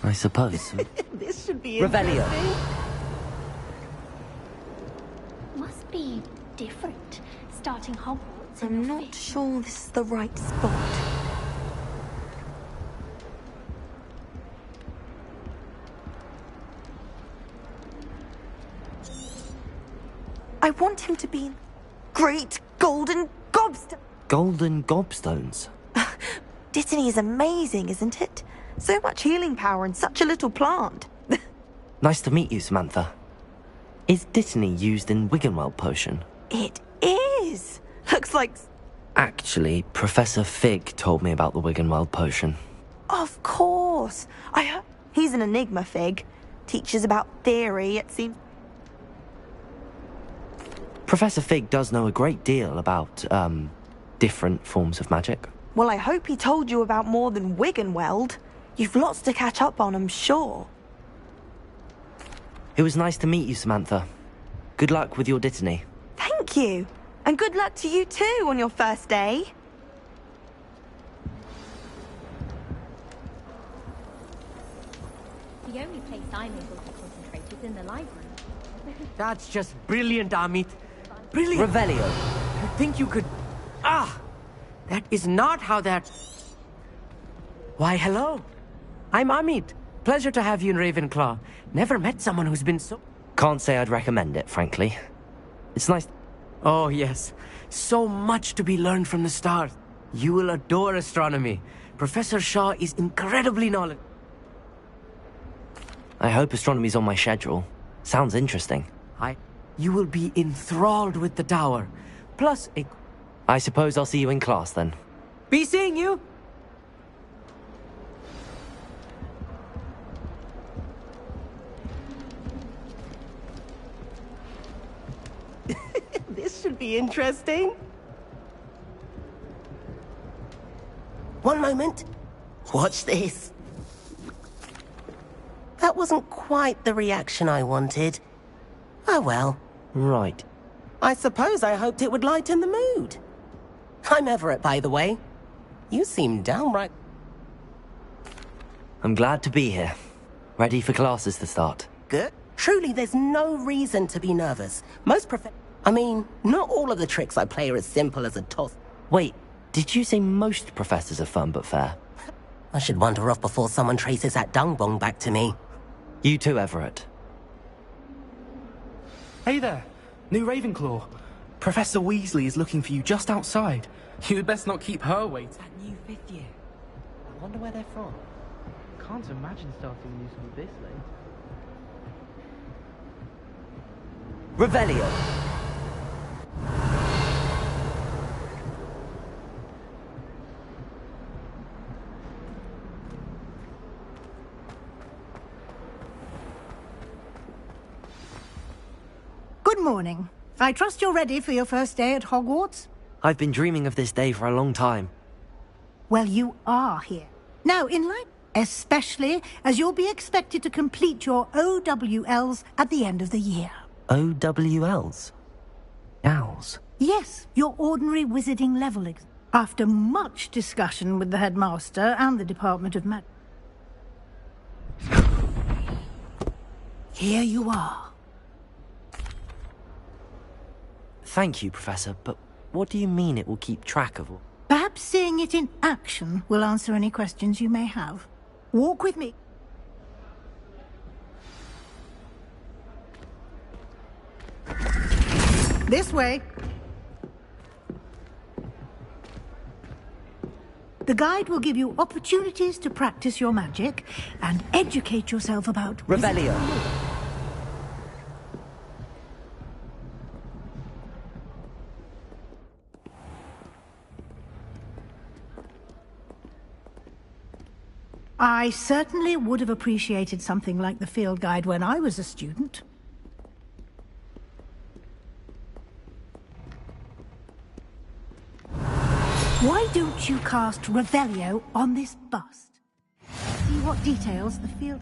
I suppose. This should be Revelio. interesting. Must be different, starting Hogwarts. I'm not sure this is the right spot. I want him to be great golden gobstone. Golden gobstones? Dittany is amazing, isn't it? So much healing power in such a little plant. Nice to meet you, Samantha. Is Dittany used in Wiggenweld potion? It is. Looks like... Actually, Professor Fig told me about the Wiggenweld potion. Of course. He's an enigma, Fig. Teaches about theory, it seems. Professor Fig does know a great deal about, different forms of magic. Well, I hope he told you about more than Wiggenweld. You've lots to catch up on, I'm sure. It was nice to meet you, Samantha. Good luck with your Dittany. Thank you. And good luck to you too on your first day. The only place I'm able to concentrate is in the library. That's just brilliant, Amit. Brilliant. Revelio. I think you could... Ah! That is not how that... Why, hello. I'm Amit. Pleasure to have you in Ravenclaw. Never met someone who's been so... Can't say I'd recommend it, frankly. It's nice... Oh, yes. So much to be learned from the stars. You will adore astronomy. Professor Shaw is incredibly knowledgeable. I hope astronomy's on my schedule. Sounds interesting. You will be enthralled with the tower. Plus, I suppose I'll see you in class, then. Be seeing you! This should be interesting. One moment. Watch this. That wasn't quite the reaction I wanted. Oh well. Right. I suppose I hoped it would lighten the mood. I'm Everett, by the way. You seem downright... I'm glad to be here. Ready for classes to start. Good. Truly, there's no reason to be nervous. I mean, not all of the tricks I play are as simple as a toss. Wait, did you say most professors are fun but fair? I should wander off before someone traces that dung bong back to me. You too, Everett. Hey there, new Ravenclaw. Professor Weasley is looking for you just outside. You'd best not keep her waiting. That new fifth year. I wonder where they're from. Can't imagine starting new school this late. Revelio. Good morning. I trust you're ready for your first day at Hogwarts? I've been dreaming of this day for a long time. Well, you are here. Now, in line, especially as you'll be expected to complete your OWLs at the end of the year. OWLs? Owls? Yes, your ordinary wizarding level exam. After much discussion with the headmaster and the Department of Magic. Here you are. Thank you, Professor, but what do you mean it will keep track of all? Perhaps seeing it in action will answer any questions you may have. Walk with me. This way. The guide will give you opportunities to practice your magic and educate yourself about... Revelio. I certainly would have appreciated something like the field guide when I was a student. Why don't you cast Revelio on this bust? See what details the field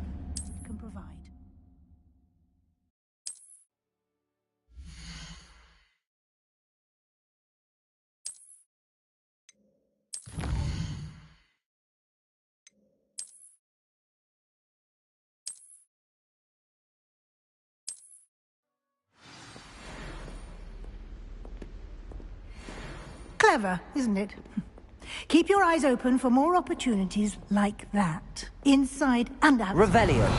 can provide. Clever, isn't it? Keep your eyes open for more opportunities like that, inside and out. Revelio.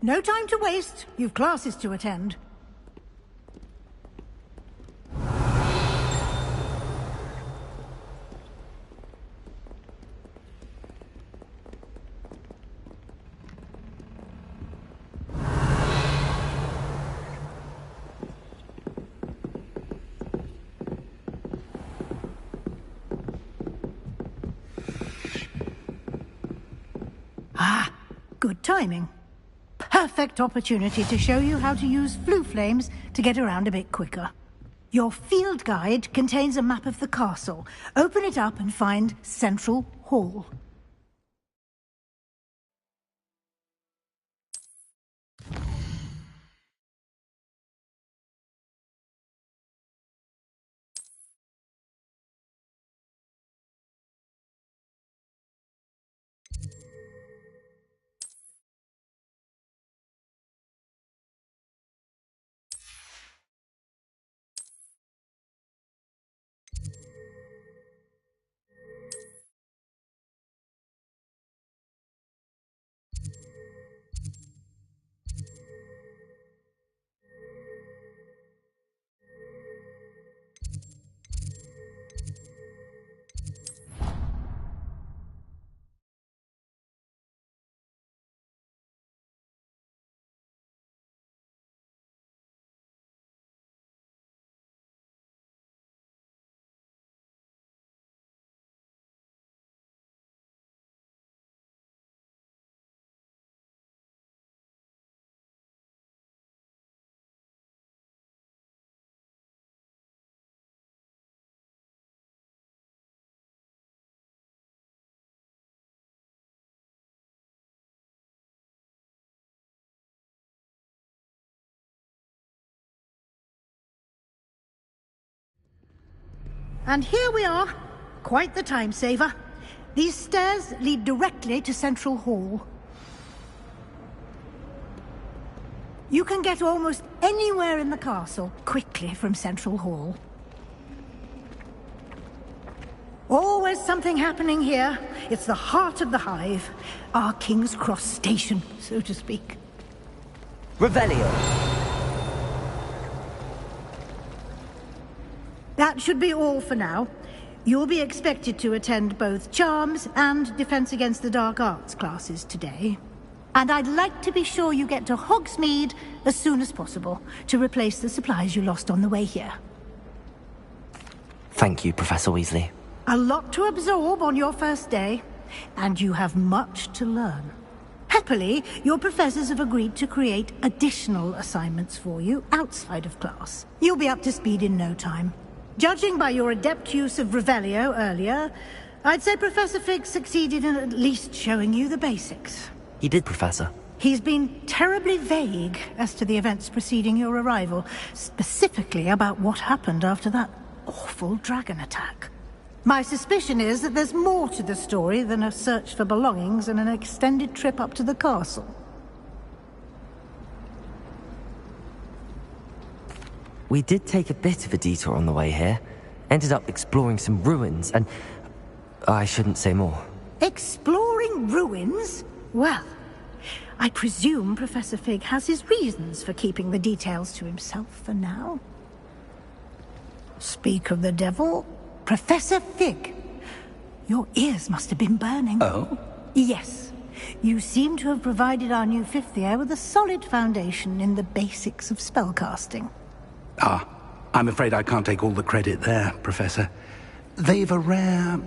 No time to waste. You've classes to attend. Ah, good timing. Perfect opportunity to show you how to use flue flames to get around a bit quicker. Your field guide contains a map of the castle. Open it up and find Central Hall. And here we are. Quite the time saver. These stairs lead directly to Central Hall. You can get almost anywhere in the castle quickly from Central Hall. Always something happening here. It's the heart of the hive. Our King's Cross station, so to speak. Revelio. That should be all for now. You'll be expected to attend both Charms and Defense Against the Dark Arts classes today. And I'd like to be sure you get to Hogsmeade as soon as possible to replace the supplies you lost on the way here. Thank you, Professor Weasley. A lot to absorb on your first day, and you have much to learn. Happily, your professors have agreed to create additional assignments for you outside of class. You'll be up to speed in no time. Judging by your adept use of Revelio earlier, I'd say Professor Fig succeeded in at least showing you the basics. He did, Professor. He's been terribly vague as to the events preceding your arrival, specifically about what happened after that awful dragon attack. My suspicion is that there's more to the story than a search for belongings and an extended trip up to the castle. We did take a bit of a detour on the way here. Ended up exploring some ruins and... I shouldn't say more. Exploring ruins? Well, I presume Professor Fig has his reasons for keeping the details to himself for now. Speak of the devil, Professor Fig. Your ears must have been burning. Oh? Yes. You seem to have provided our new fifth year with a solid foundation in the basics of spellcasting. Ah, I'm afraid I can't take all the credit there, Professor. They've a rare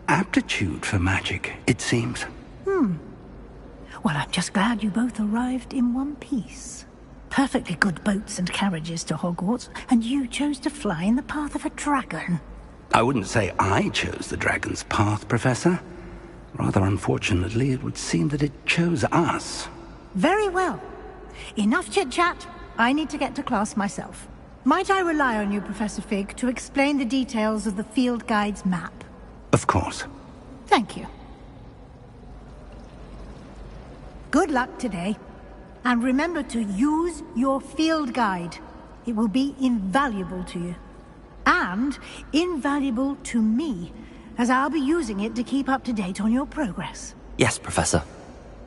aptitude for magic, it seems. Well, I'm just glad you both arrived in one piece. Perfectly good boats and carriages to Hogwarts, and you chose to fly in the path of a dragon. I wouldn't say I chose the dragon's path, Professor. Rather unfortunately, it would seem that it chose us. Very well. Enough chit-chat. I need to get to class myself. Might I rely on you, Professor Fig, to explain the details of the field guide's map? Of course. Thank you. Good luck today. And remember to use your field guide. It will be invaluable to you. And invaluable to me, as I'll be using it to keep up to date on your progress. Yes, Professor.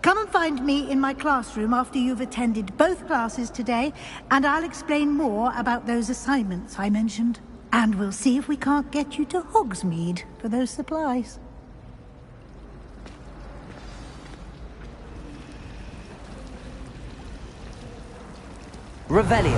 Come and find me in my classroom after you've attended both classes today, and I'll explain more about those assignments I mentioned. And we'll see if we can't get you to Hogsmeade for those supplies. Revelio.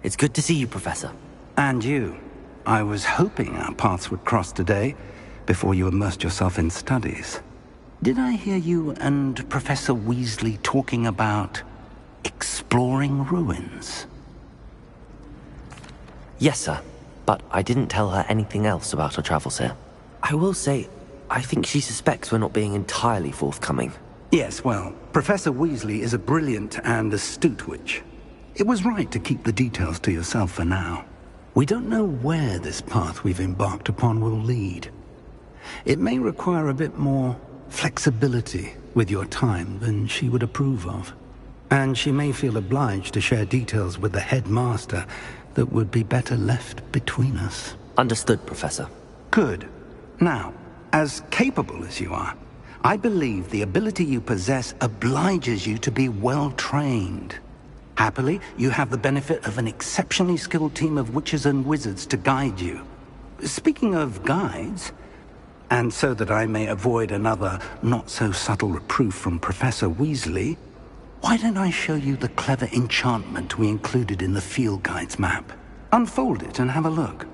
It's good to see you, Professor. And you. I was hoping our paths would cross today, before you immersed yourself in studies. Did I hear you and Professor Weasley talking about exploring ruins? Yes, sir. But I didn't tell her anything else about our travels here. I will say, I think she suspects we're not being entirely forthcoming. Yes, well, Professor Weasley is a brilliant and astute witch. It was right to keep the details to yourself for now. We don't know where this path we've embarked upon will lead. It may require a bit more flexibility with your time than she would approve of. And she may feel obliged to share details with the headmaster that would be better left between us. Understood, Professor. Good. Now, as capable as you are, I believe the ability you possess obliges you to be well-trained. Happily, you have the benefit of an exceptionally skilled team of witches and wizards to guide you. Speaking of guides, and so that I may avoid another not-so-subtle reproof from Professor Weasley, why don't I show you the clever enchantment we included in the field guide's map? Unfold it and have a look.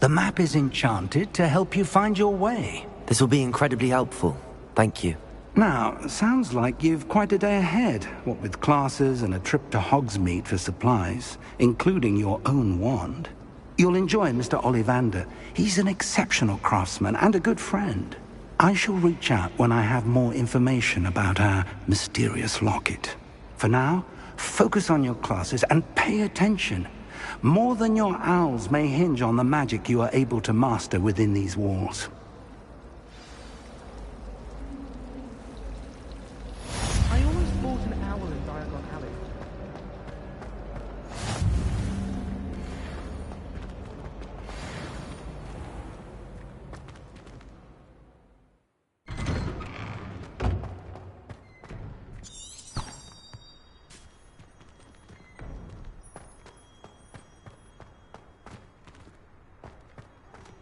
The map is enchanted to help you find your way. This will be incredibly helpful. Thank you. Now, sounds like you've quite a day ahead, what with classes and a trip to Hogsmeade for supplies, including your own wand. You'll enjoy Mr. Ollivander. He's an exceptional craftsman and a good friend. I shall reach out when I have more information about our mysterious locket. For now, focus on your classes and pay attention. More than your owls may hinge on the magic you are able to master within these walls. I always bought an owl in Diagon Alley.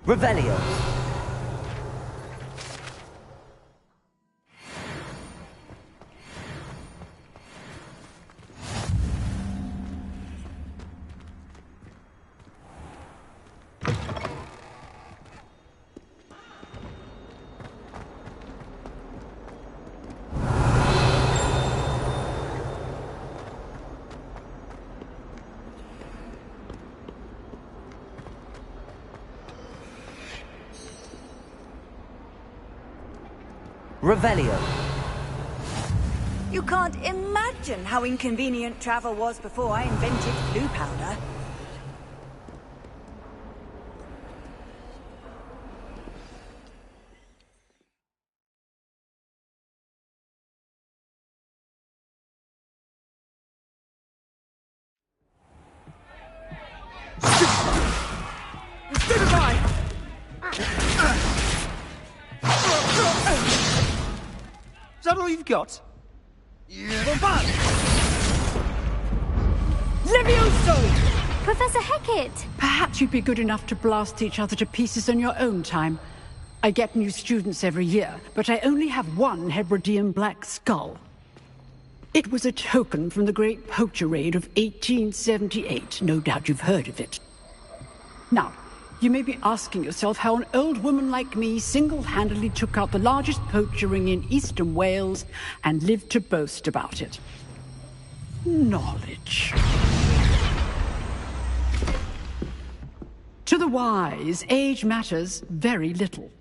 Revelio. Revelio. You can't imagine how inconvenient travel was before I invented blue powder. Is that all you've got? Levioso! Professor Hecat! Perhaps you'd be good enough to blast each other to pieces on your own time. I get new students every year, but I only have one Hebridean black skull. It was a token from the Great Poacher Raid of 1878. No doubt you've heard of it. Now, you may be asking yourself how an old woman like me single-handedly took out the largest poacher ring in eastern Wales and lived to boast about it. Knowledge. To the wise, age matters very little.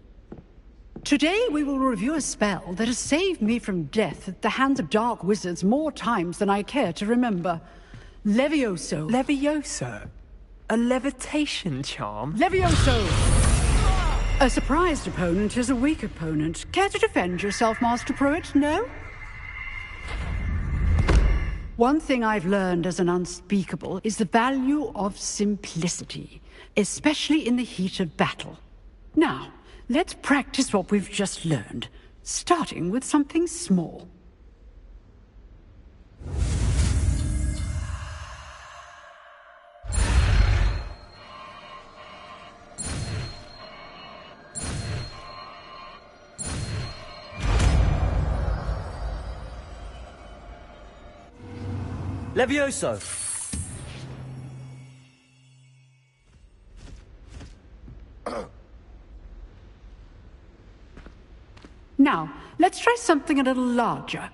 Today we will review a spell that has saved me from death at the hands of dark wizards more times than I care to remember. Levioso. Levioso? A levitation charm? Levioso! A surprised opponent is a weak opponent. Care to defend yourself, Master Pruitt? No? One thing I've learned as an unspeakable is the value of simplicity, especially in the heat of battle. Now, let's practice what we've just learned, starting with something small. Levioso! Now, let's try something a little larger.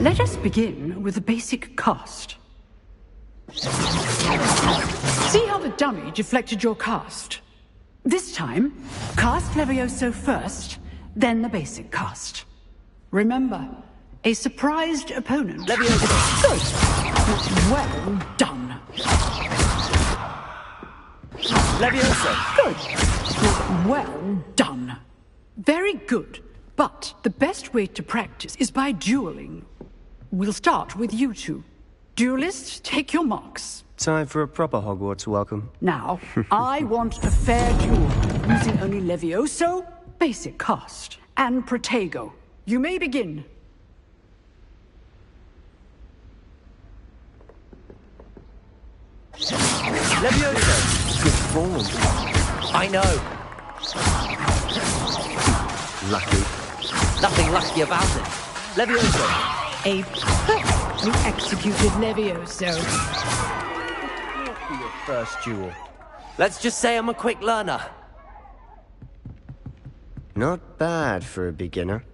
Let us begin with the basic cast. See how the dummy deflected your cast? This time, cast Levioso first, then the basic cast. Remember, a surprised opponent. Levioso! Good! Well done. Levioso! Good! Well done. Very good. But the best way to practice is by dueling. We'll start with you two. Duelists, take your marks. Time for a proper Hogwarts welcome. Now, I want a fair duel, using only Levioso, basic cast, and Protego. You may begin. Levioso! Good form. I know. Lucky. Nothing lucky about it. Levioso! A perfectly executed Levioso. For your first duel. Let's just say I'm a quick learner. Not bad for a beginner.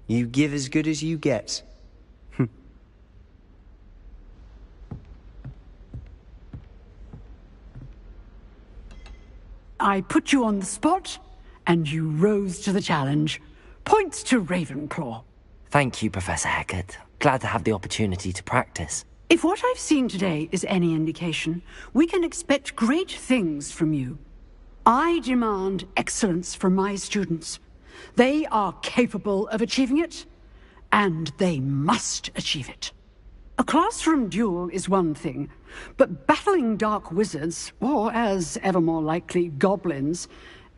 You give as good as you get. I put you on the spot, and you rose to the challenge. Points to Ravenclaw. Thank you, Professor Hecat. Glad to have the opportunity to practice. If what I've seen today is any indication, we can expect great things from you. I demand excellence from my students. They are capable of achieving it, and they must achieve it. A classroom duel is one thing, but battling dark wizards, or as ever more likely, goblins,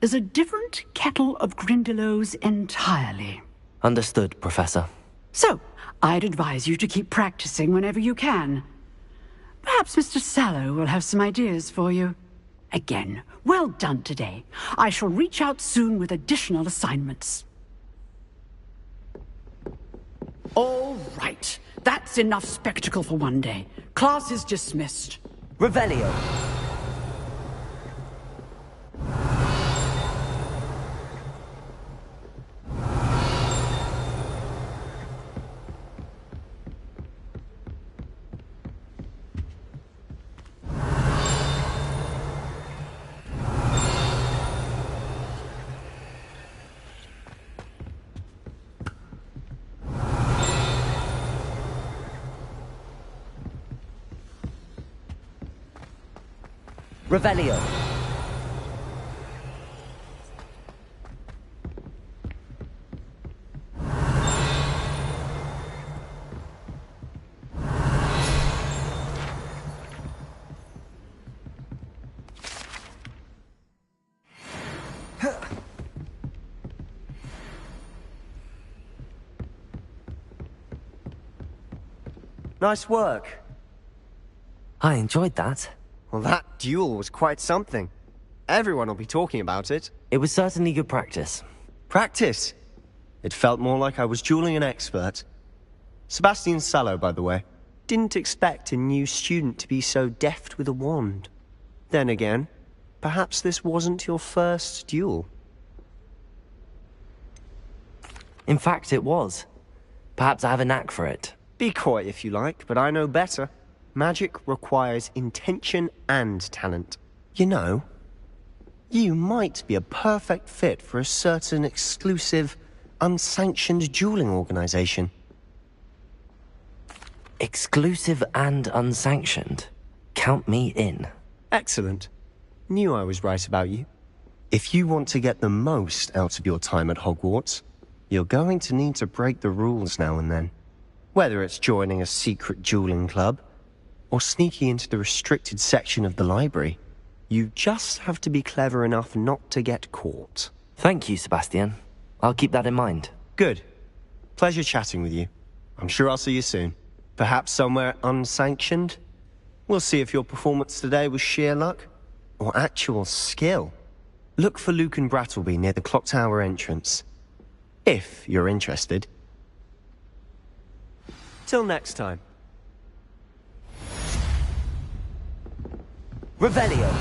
is a different kettle of Grindylows entirely. Understood, Professor. So, I'd advise you to keep practicing whenever you can. Perhaps Mr. Sallow will have some ideas for you. Again, well done today. I shall reach out soon with additional assignments. All right. That's enough spectacle for one day. Class is dismissed. Revelio. Revelio. Nice work. I enjoyed that. Well, that duel was quite something. Everyone will be talking about it. It was certainly good practice. Practice? It felt more like I was dueling an expert. Sebastian Sallow, by the way. Didn't expect a new student to be so deft with a wand. Then again, perhaps this wasn't your first duel. In fact, it was. Perhaps I have a knack for it. Be coy if you like, but I know better. Magic requires intention and talent. You know, you might be a perfect fit for a certain exclusive, unsanctioned dueling organization. Exclusive and unsanctioned? Count me in. Excellent. Knew I was right about you. If you want to get the most out of your time at Hogwarts, you're going to need to break the rules now and then. Whether it's joining a secret dueling club, or sneaking into the restricted section of the library, you just have to be clever enough not to get caught. Thank you, Sebastian. I'll keep that in mind. Good. Pleasure chatting with you. I'm sure I'll see you soon. Perhaps somewhere unsanctioned? We'll see if your performance today was sheer luck, or actual skill. Look for Luke and Brattleby near the clock tower entrance. If you're interested. Till next time. Revelio.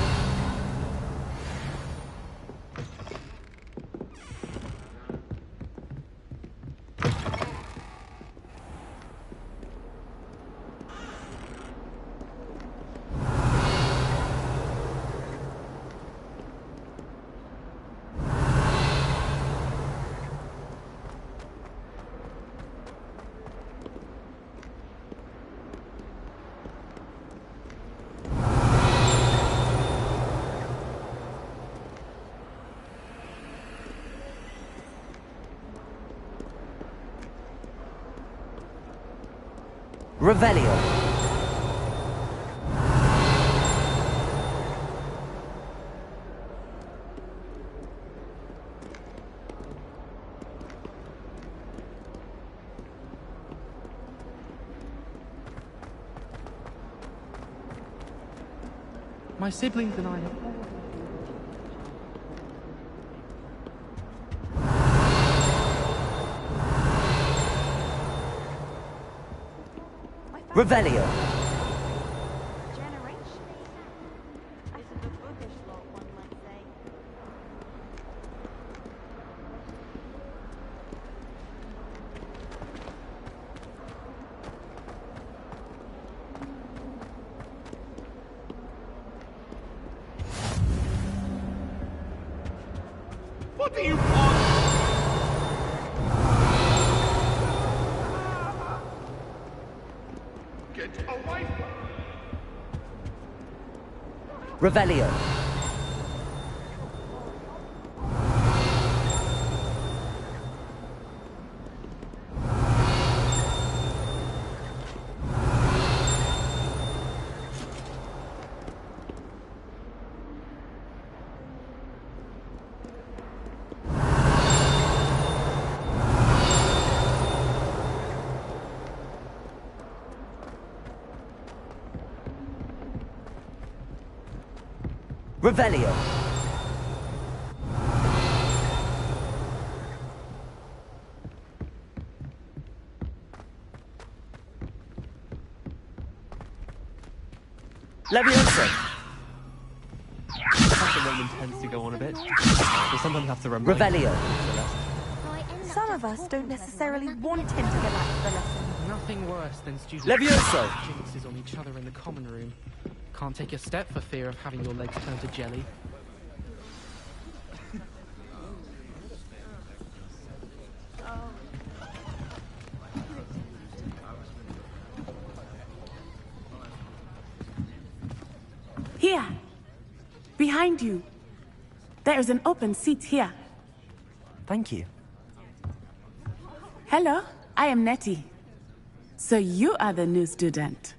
Revelio. My siblings and I have... Revelio. What do you want? Get away! Revelio. Revelio. Leviosa. The Roman tends to go on a bit. We sometimes have to remind Revelio. Some of us don't necessarily want him to go back to the lesson. Nothing worse than students Levioso. jinxes on each other in the common room. Can't take a step for fear of having your legs turn to jelly. Here, behind you. There is an open seat here. Thank you. Hello, I am Nettie. So you are the new student.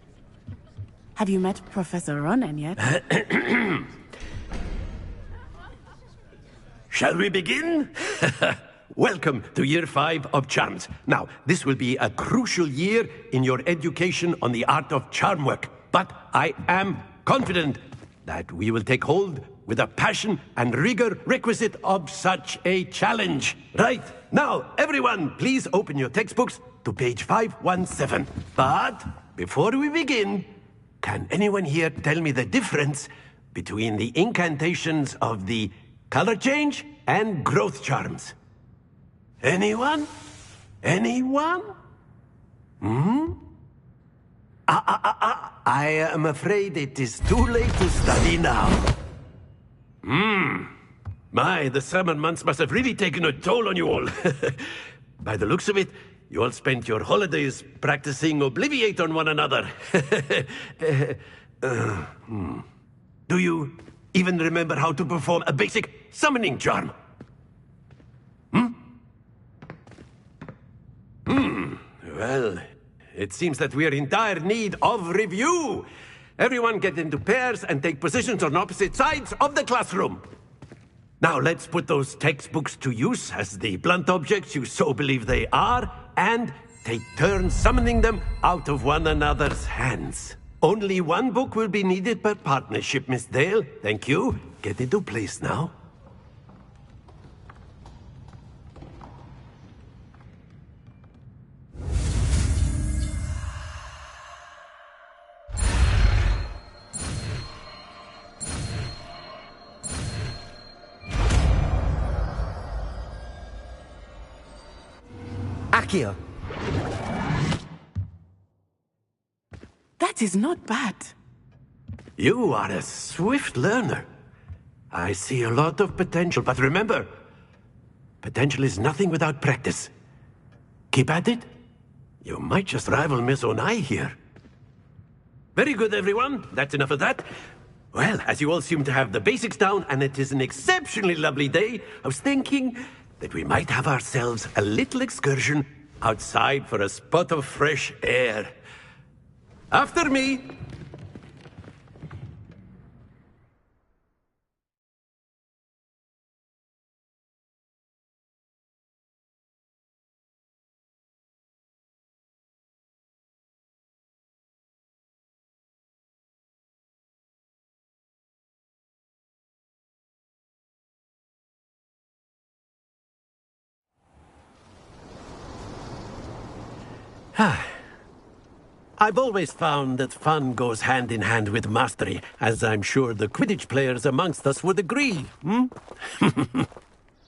Have you met Professor Ronan yet? Shall we begin? welcome to Year 5 of Charms. Now, this will be a crucial year in your education on the art of charm work. But I am confident that we will take hold with the passion and rigor requisite of such a challenge. Right, now, everyone, please open your textbooks to page 517. But before we begin, can anyone here tell me the difference between the incantations of the color change and growth charms? Anyone? Anyone? I am afraid it is too late to study now. My, the summer months must have really taken a toll on you all. By the looks of it, you all spent your holidays practicing Obliviate on one another. Do you even remember how to perform a basic summoning charm? Well, it seems that we are in dire need of review. Everyone get into pairs and take positions on opposite sides of the classroom. Now let's put those textbooks to use as the blunt objects you so believe they are, and take turns summoning them out of one another's hands. Only one book will be needed per partnership, Miss Dale. Thank you. Get into place now. Accio. That is not bad. You are a swift learner. I see a lot of potential, but remember, potential is nothing without practice. Keep at it. You might just rival Miss Onai here. Very good, everyone. That's enough of that. Well, as you all seem to have the basics down, and it is an exceptionally lovely day, I was thinking that we might have ourselves a little excursion outside for a spot of fresh air. After me. I've always found that fun goes hand in hand with mastery, as I'm sure the Quidditch players amongst us would agree.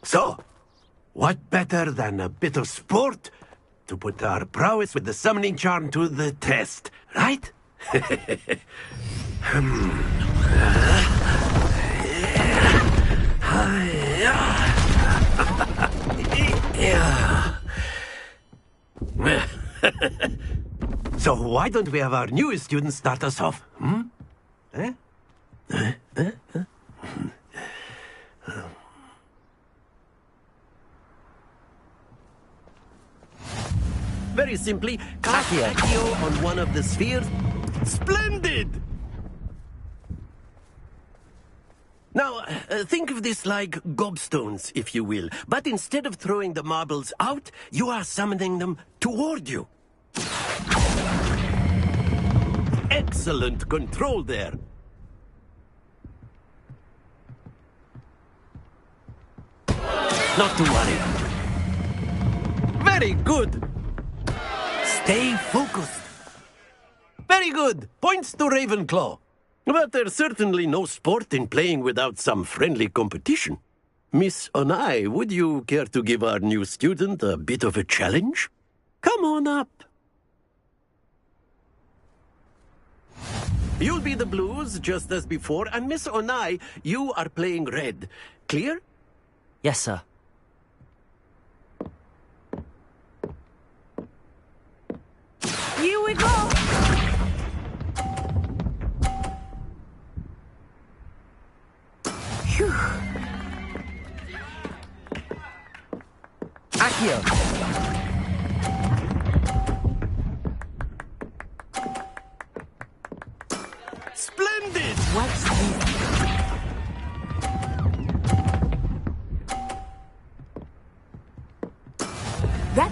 So, what better than a bit of sport to put our prowess with the summoning charm to the test, right? So why don't we have our newest student start us off? Very simply, cast Accio on one of the spheres. Splendid! Now, think of this like gobstones, if you will. But instead of throwing the marbles out, you are summoning them toward you. Excellent control there. Not to worry. Very good. Stay focused. Very good. Points to Ravenclaw. But there's certainly no sport in playing without some friendly competition. Miss Onai, would you care to give our new student a bit of a challenge? Come on up. You'll be the blues, just as before, and Miss Onai, you are playing red. Clear? Yes, sir. Here we go! Phew. Accio. Splendid! What's this?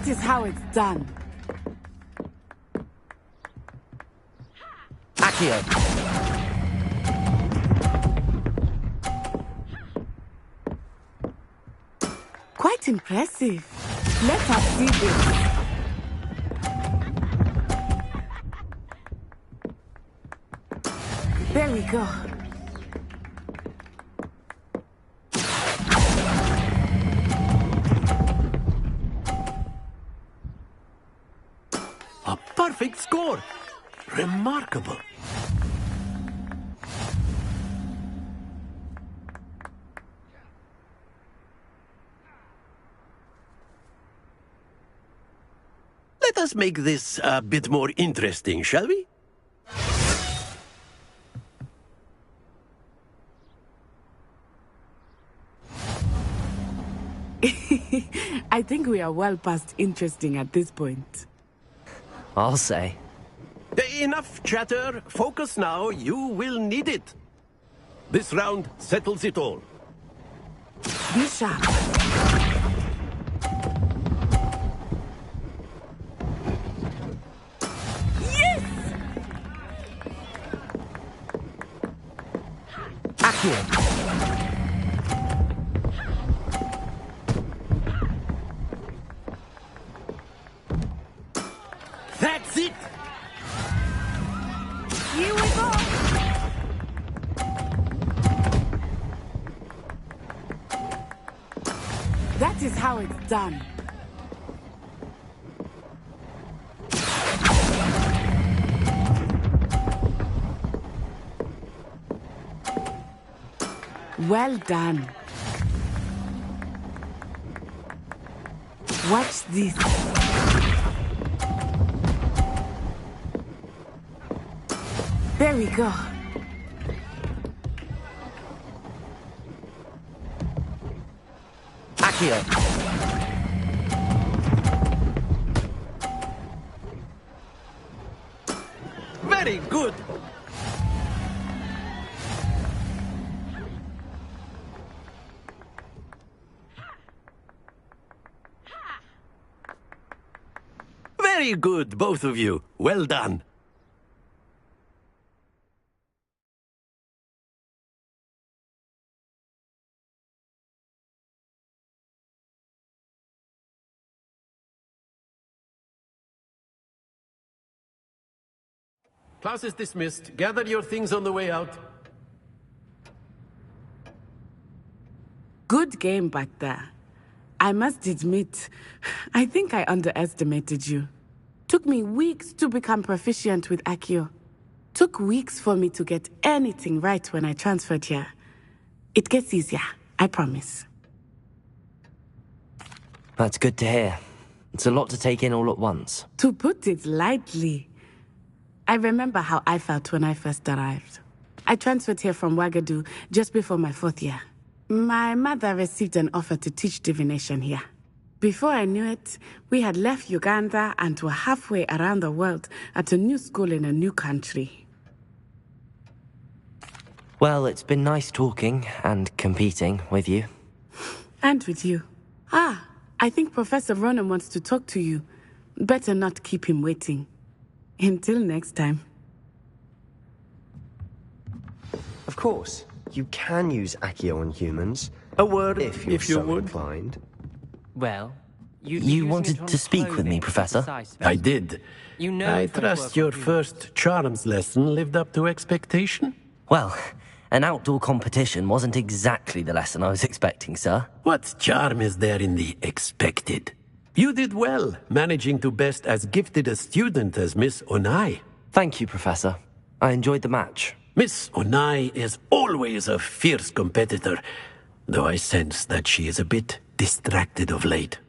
is how it's done. Accio! Quite impressive. Let us see this. There we go. A perfect score! Remarkable. Let us make this a bit more interesting, shall we? I think we are well past interesting at this point. I'll say. Enough chatter. Focus now. You will need it. This round settles it all. Be sharp. Yes! Accio! That's it! Here we go! That is how it's done. Well done. Watch this. There we go. Accio! Very good. Very good, both of you. Well done. Class is dismissed. Gather your things on the way out. Good game back there. I must admit, I think I underestimated you. Took me weeks to become proficient with Accio. Took weeks for me to get anything right when I transferred here. It gets easier, I promise. That's good to hear. It's a lot to take in all at once. To put it lightly, I remember how I felt when I first arrived. I transferred here from Ouagadougou just before my 4th year. My mother received an offer to teach divination here. Before I knew it, we had left Uganda and were halfway around the world at a new school in a new country. Well, it's been nice talking and competing with you. And with you. Ah, I think Professor Ronan wants to talk to you. Better not keep him waiting. Until next time. Of course, you can use Accio on humans. A word if you're so inclined. Well, you wanted to speak with me, Professor? I did. I trust your first charms lesson lived up to expectation? Well, an outdoor competition wasn't exactly the lesson I was expecting, sir. What charm is there in the expected? You did well, managing to best as gifted a student as Miss Onai. Thank you, Professor. I enjoyed the match. Miss Onai is always a fierce competitor, though I sense that she is a bit distracted of late.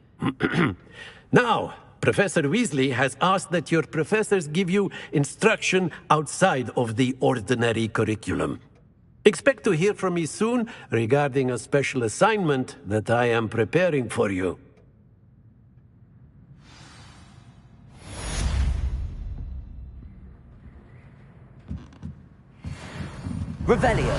Now, Professor Weasley has asked that your professors give you instruction outside of the ordinary curriculum. Expect to hear from me soon regarding a special assignment that I am preparing for you. Revelio.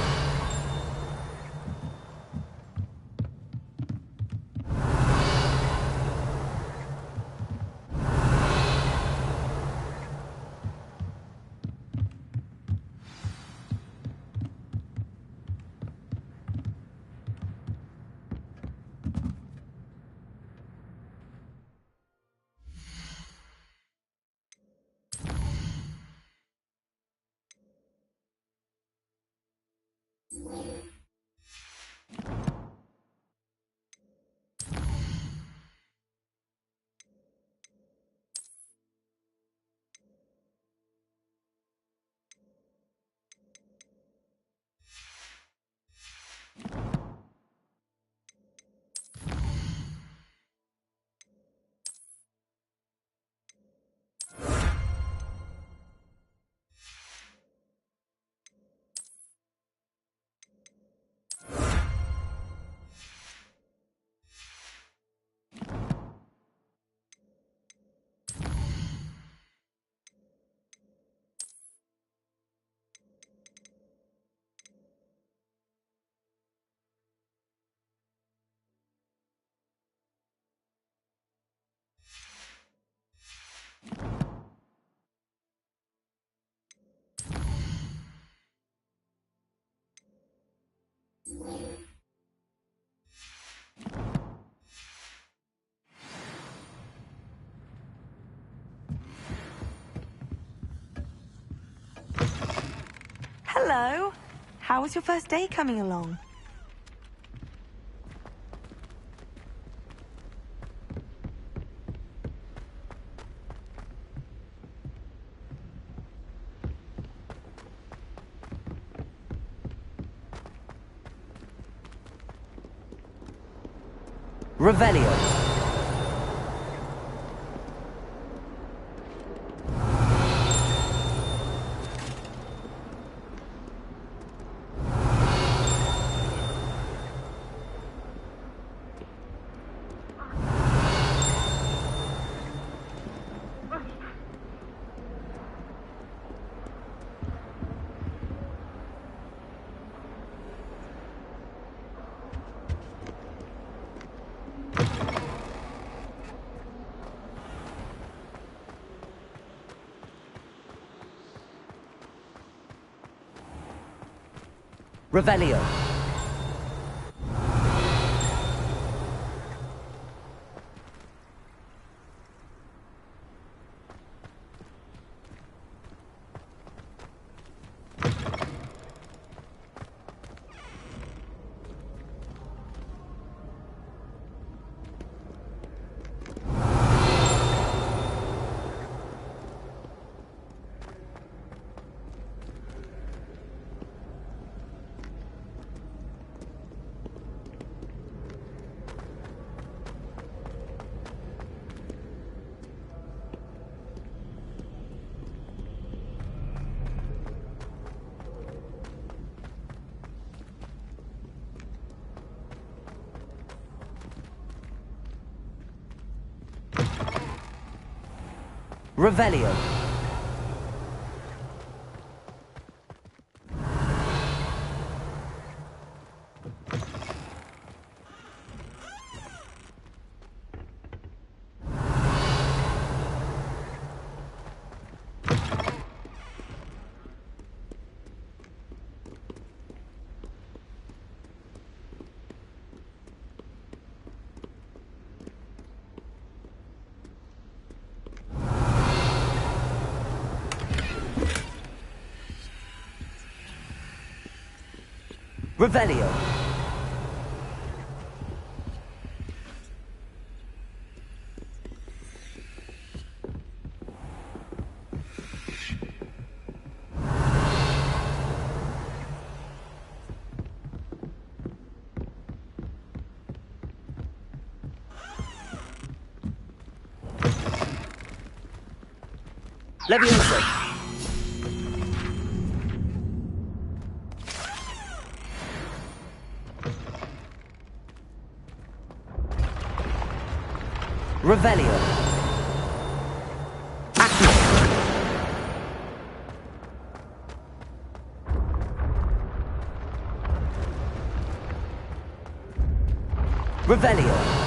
Hello. How was your first day coming along? Revelio. Revelio. Revelio. Revelio. Levioso. Revelio. Accio. Revelio.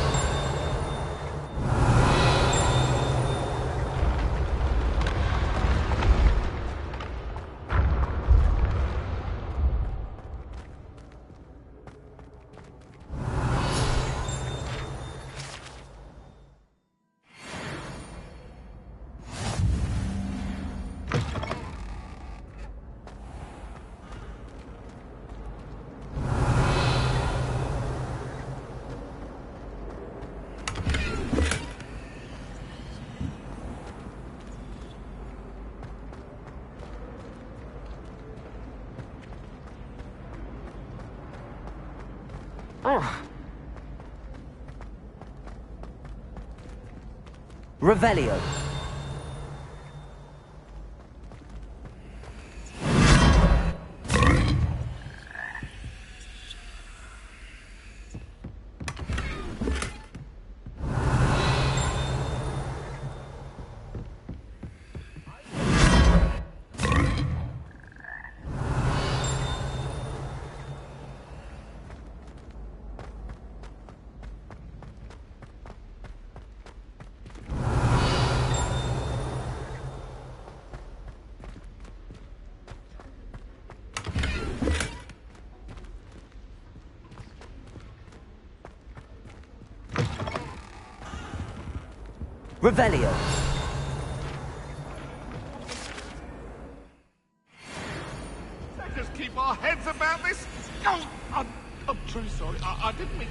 Revelio. Revelio. Let's just keep our heads about this. Oh, I'm truly sorry. I didn't mean...